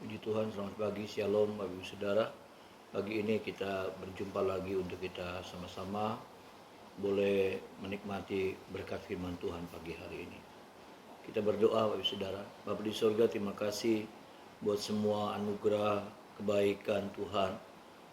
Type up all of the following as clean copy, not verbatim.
Puji Tuhan, selamat pagi, Shalom Bapak Ibu Saudara. Pagi ini kita berjumpa lagi untuk kita sama-sama boleh menikmati berkat firman Tuhan pagi hari ini. Kita berdoa Bapak Ibu Saudara. Bapa di surga, terima kasih buat semua anugerah, kebaikan Tuhan.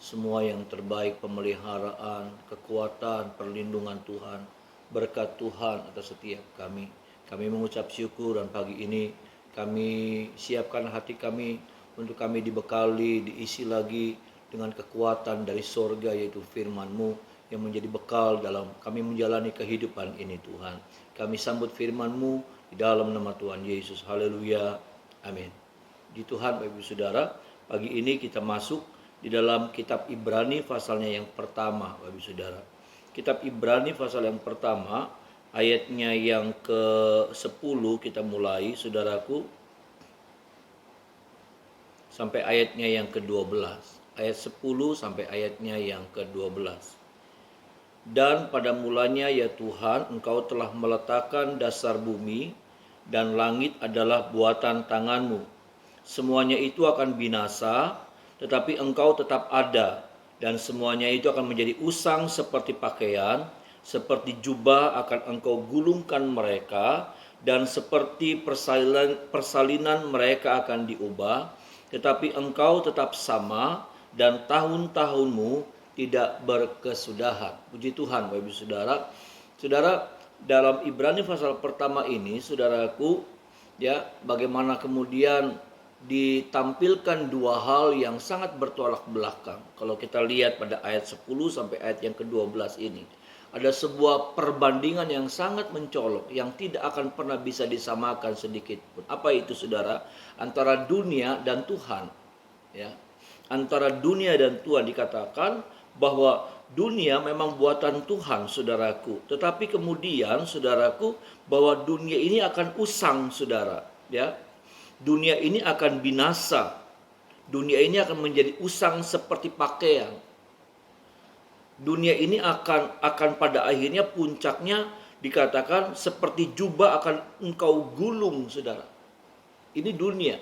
Semua yang terbaik, pemeliharaan, kekuatan, perlindungan Tuhan, berkat Tuhan atas setiap kami. Kami mengucap syukur dan pagi ini kami siapkan hati kami untuk kami dibekali, diisi lagi dengan kekuatan dari sorga, yaitu firman-Mu yang menjadi bekal dalam kami menjalani kehidupan ini Tuhan. Kami sambut firman-Mu di dalam nama Tuhan Yesus. Haleluya. Amin. Di Tuhan Bapak Ibu Saudara, pagi ini kita masuk di dalam kitab Ibrani pasalnya yang pertama Bapak Ibu Saudara. Kitab Ibrani pasal yang pertama, ayatnya yang ke-10 kita mulai, saudaraku, sampai ayatnya yang ke-12. Ayat 10 sampai ayatnya yang ke-12. Dan pada mulanya ya Tuhan, Engkau telah meletakkan dasar bumi dan langit adalah buatan tangan-Mu. Semuanya itu akan binasa, tetapi Engkau tetap ada, dan semuanya itu akan menjadi usang seperti pakaian, seperti jubah akan Engkau gulungkan mereka, dan seperti persalinan mereka akan diubah. Tetapi Engkau tetap sama dan tahun-tahunmu tidak berkesudahan. Puji Tuhan Bapak Ibu Saudara. Saudara, dalam Ibrani pasal pertama ini, saudaraku, ya, bagaimana kemudian ditampilkan dua hal yang sangat bertolak belakang. Kalau kita lihat pada ayat 10 sampai ayat yang ke-12 ini, ada sebuah perbandingan yang sangat mencolok yang tidak akan pernah bisa disamakan sedikit pun. Apa itu saudara? Antara dunia dan Tuhan. Ya. Antara dunia dan Tuhan dikatakan bahwa dunia memang buatan Tuhan, saudaraku. Tetapi kemudian, saudaraku, bahwa dunia ini akan usang, saudara. Ya. Dunia ini akan binasa. Dunia ini akan menjadi usang seperti pakaian. Dunia ini akan pada akhirnya puncaknya dikatakan seperti jubah akan engkau gulung, saudara. Ini dunia.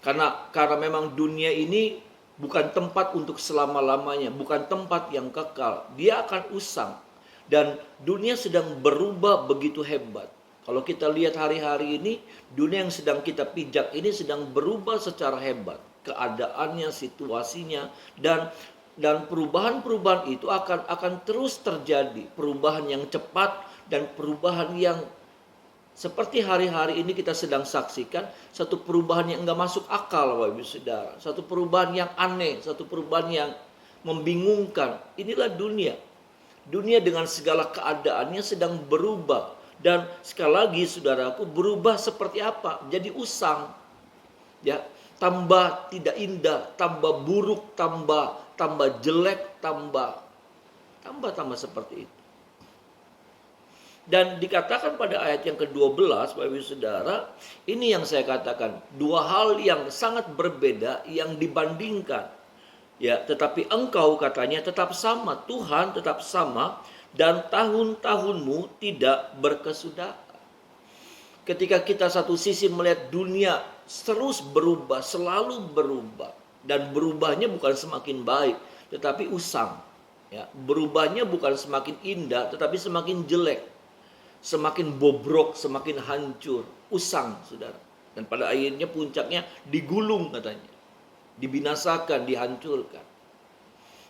Karena memang dunia ini bukan tempat untuk selama-lamanya, bukan tempat yang kekal. Dia akan usang. Dan dunia sedang berubah begitu hebat. Kalau kita lihat hari-hari ini, dunia yang sedang kita pijak ini sedang berubah secara hebat. Keadaannya, situasinya, dan perubahan-perubahan itu akan terus terjadi. Perubahan yang cepat dan perubahan yang seperti hari-hari ini kita sedang saksikan, satu perubahan yang enggak masuk akal Bapak Ibu Saudara. Satu perubahan yang aneh, satu perubahan yang membingungkan. Inilah dunia. Dunia dengan segala keadaannya sedang berubah. Dan sekali lagi saudaraku, berubah seperti apa? Jadi usang. Ya, tambah tidak indah, tambah buruk, tambah jelek, tambah seperti itu. Dan dikatakan pada ayat yang ke-12, Bapak Ibu Saudara, ini yang saya katakan, dua hal yang sangat berbeda yang dibandingkan. Ya, tetapi engkau katanya tetap sama, Tuhan tetap sama, dan tahun-tahunmu tidak berkesudahan. Ketika kita satu sisi melihat dunia terus berubah, selalu berubah, dan berubahnya bukan semakin baik, tetapi usang. Ya, berubahnya bukan semakin indah, tetapi semakin jelek, semakin bobrok, semakin hancur, usang, saudara. Dan pada akhirnya puncaknya digulung katanya, dibinasakan, dihancurkan.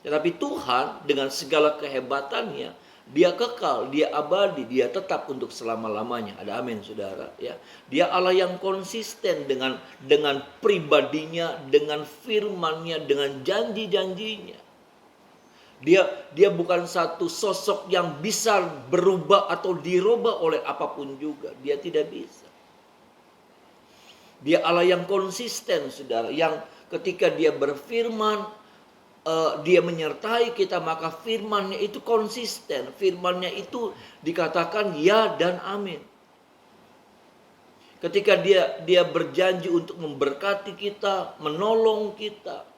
Tetapi Tuhan dengan segala kehebatannya, Dia kekal, Dia abadi, Dia tetap untuk selama-lamanya. Ada amin, saudara. Ya, Dia Allah yang konsisten dengan pribadinya, dengan firman-Nya, dengan janji-janjinya. Dia bukan satu sosok yang bisa berubah atau dirubah oleh apapun juga. Dia tidak bisa. Dia Allah yang konsisten, saudara. Yang ketika Dia berfirman, Dia menyertai kita, maka firman-Nya itu konsisten. Firman-Nya itu dikatakan ya dan amin. Ketika dia berjanji untuk memberkati kita, menolong kita.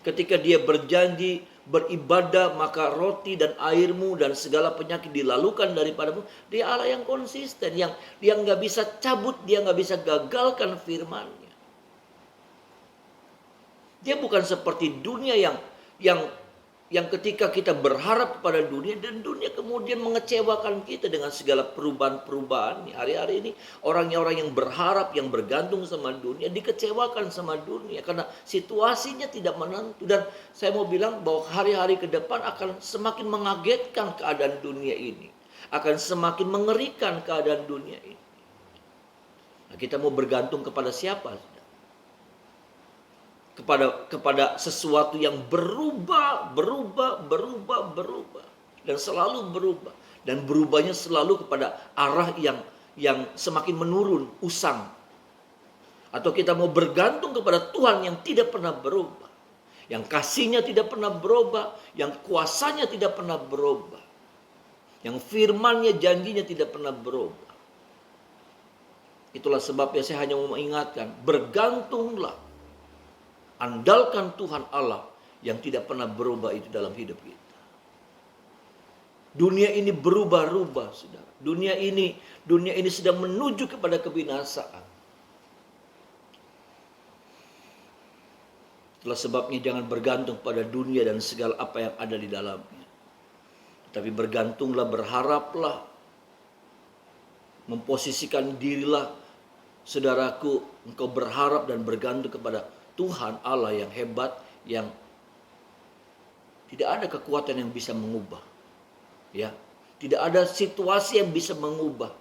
Ketika Dia berjanji beribadah, maka roti dan airmu dan segala penyakit dilalukan daripadamu. Dia Allah yang konsisten, yang dia nggak bisa cabut, Dia nggak bisa gagalkan firman-Nya. Dia bukan seperti dunia yang ketika kita berharap kepada dunia dan dunia kemudian mengecewakan kita dengan segala perubahan-perubahan. Hari-hari ini orang-orang yang berharap, yang bergantung sama dunia dikecewakan sama dunia karena situasinya tidak menentu. Dan saya mau bilang bahwa hari-hari ke depan akan semakin mengagetkan keadaan dunia ini, akan semakin mengerikan keadaan dunia ini. Nah, kita mau bergantung kepada siapa? Kepada sesuatu yang berubah dan selalu berubah, dan berubahnya selalu kepada arah yang semakin menurun, usang. Atau kita mau bergantung kepada Tuhan yang tidak pernah berubah, yang kasihnya tidak pernah berubah, yang kuasanya tidak pernah berubah, yang firman-Nya, janjinya tidak pernah berubah. Itulah sebabnya saya hanya mau mengingatkan, bergantunglah, andalkan Tuhan Allah yang tidak pernah berubah itu dalam hidup kita. Dunia ini berubah-ubah, saudara. Dunia ini sedang menuju kepada kebinasaan. Itulah sebabnya jangan bergantung pada dunia dan segala apa yang ada di dalamnya. Tapi bergantunglah, berharaplah, memposisikan dirilah, saudaraku, engkau berharap dan bergantung kepada Tuhan Allah yang hebat, yang tidak ada kekuatan yang bisa mengubah. Ya, tidak ada situasi yang bisa mengubah.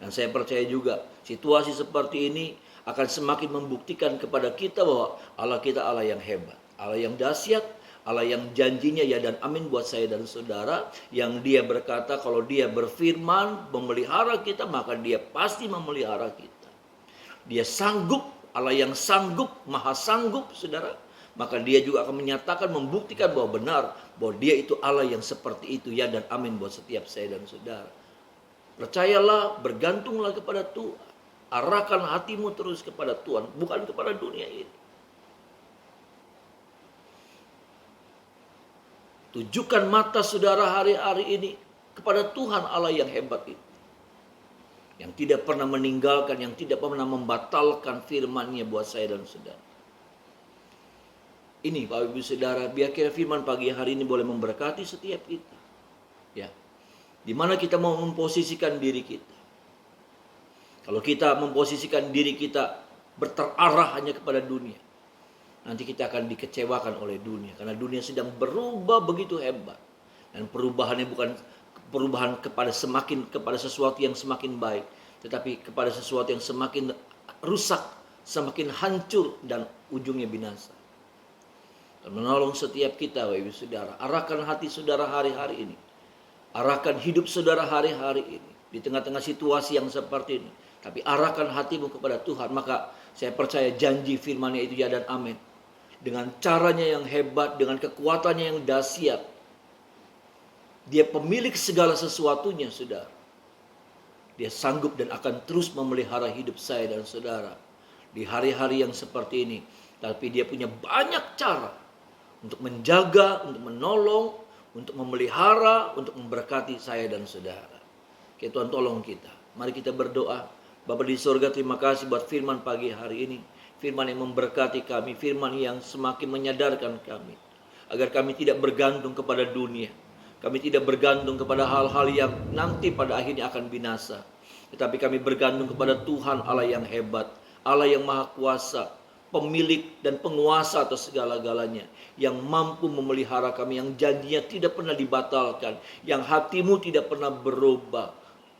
Dan saya percaya juga situasi seperti ini akan semakin membuktikan kepada kita bahwa Allah kita Allah yang hebat, Allah yang dahsyat, Allah yang janjinya ya dan amin buat saya dan saudara, yang Dia berkata kalau Dia berfirman memelihara kita, maka Dia pasti memelihara kita. Dia sanggup, Allah yang sanggup, maha sanggup, saudara. Maka Dia juga akan menyatakan, membuktikan bahwa benar, bahwa Dia itu Allah yang seperti itu, ya dan amin buat setiap saya dan saudara. Percayalah, bergantunglah kepada Tuhan. Arahkan hatimu terus kepada Tuhan, bukan kepada dunia ini. Tujukan mata saudara hari-hari ini kepada Tuhan Allah yang hebat itu, yang tidak pernah meninggalkan, yang tidak pernah membatalkan firman-Nya buat saya dan saudara. Ini Bapak Ibu Saudara, biar kira firman pagi hari ini boleh memberkati setiap kita. Ya. Di mana kita mau memposisikan diri kita. Kalau kita memposisikan diri kita berterarah hanya kepada dunia, nanti kita akan dikecewakan oleh dunia, karena dunia sedang berubah begitu hebat. Dan perubahannya bukan perubahan kepada sesuatu yang semakin baik, tetapi kepada sesuatu yang semakin rusak, semakin hancur dan ujungnya binasa. Dan menolong setiap kita, Bapak Ibu Saudara, arahkan hati saudara hari-hari ini, arahkan hidup saudara hari-hari ini di tengah-tengah situasi yang seperti ini. Tapi arahkan hatimu kepada Tuhan, maka saya percaya janji firman-Nya itu ya dan amin. Dengan caranya yang hebat, dengan kekuatannya yang dahsyat, Dia pemilik segala sesuatunya, saudara. Dia sanggup dan akan terus memelihara hidup saya dan saudara di hari-hari yang seperti ini. Tapi Dia punya banyak cara untuk menjaga, untuk menolong, untuk memelihara, untuk memberkati saya dan saudara. Oke, Tuhan tolong kita. Mari kita berdoa. Bapa di surga, terima kasih buat firman pagi hari ini. Firman yang memberkati kami, firman yang semakin menyadarkan kami agar kami tidak bergantung kepada dunia. Kami tidak bergantung kepada hal-hal yang nanti pada akhirnya akan binasa. Tetapi kami bergantung kepada Tuhan Allah yang hebat, Allah yang maha kuasa, pemilik dan penguasa atas segala-galanya, yang mampu memelihara kami, yang janjinya tidak pernah dibatalkan, yang hatimu tidak pernah berubah.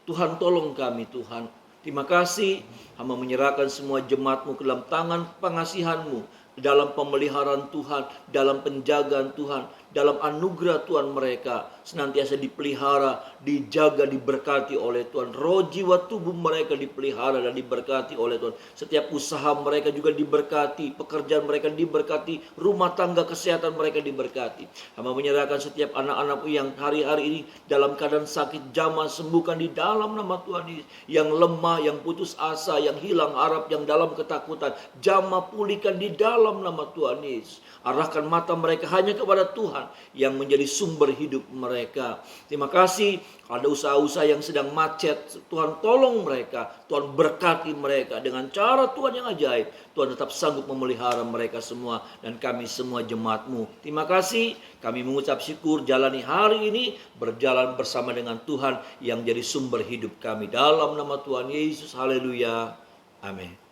Tuhan tolong kami, Tuhan. Terima kasih, hamba menyerahkan semua jemaat-Mu ke dalam tangan pengasihan-Mu, dalam pemeliharaan Tuhan, dalam penjagaan Tuhan, dalam anugerah Tuhan mereka senantiasa dipelihara, dijaga, diberkati oleh Tuhan. Roh jiwa tubuh mereka dipelihara dan diberkati oleh Tuhan. Setiap usaha mereka juga diberkati, pekerjaan mereka diberkati, rumah tangga kesehatan mereka diberkati. Hamba menyerahkan setiap anak-anak-Mu yang hari-hari ini dalam keadaan sakit, jamah sembuhkan di dalam nama Tuhan Yesus. Yang lemah, yang putus asa, yang hilang harap, yang dalam ketakutan, jamah pulihkan di dalam nama Tuhan Yesus. Arahkan mata mereka hanya kepada Tuhan, Tuhan yang menjadi sumber hidup mereka. Terima kasih ada usaha-usaha yang sedang macet. Tuhan tolong mereka, Tuhan berkati mereka dengan cara Tuhan yang ajaib. Tuhan tetap sanggup memelihara mereka semua dan kami semua jemaat-Mu. Terima kasih, kami mengucap syukur jalani hari ini berjalan bersama dengan Tuhan yang jadi sumber hidup kami. Dalam nama Tuhan Yesus, haleluya, amin.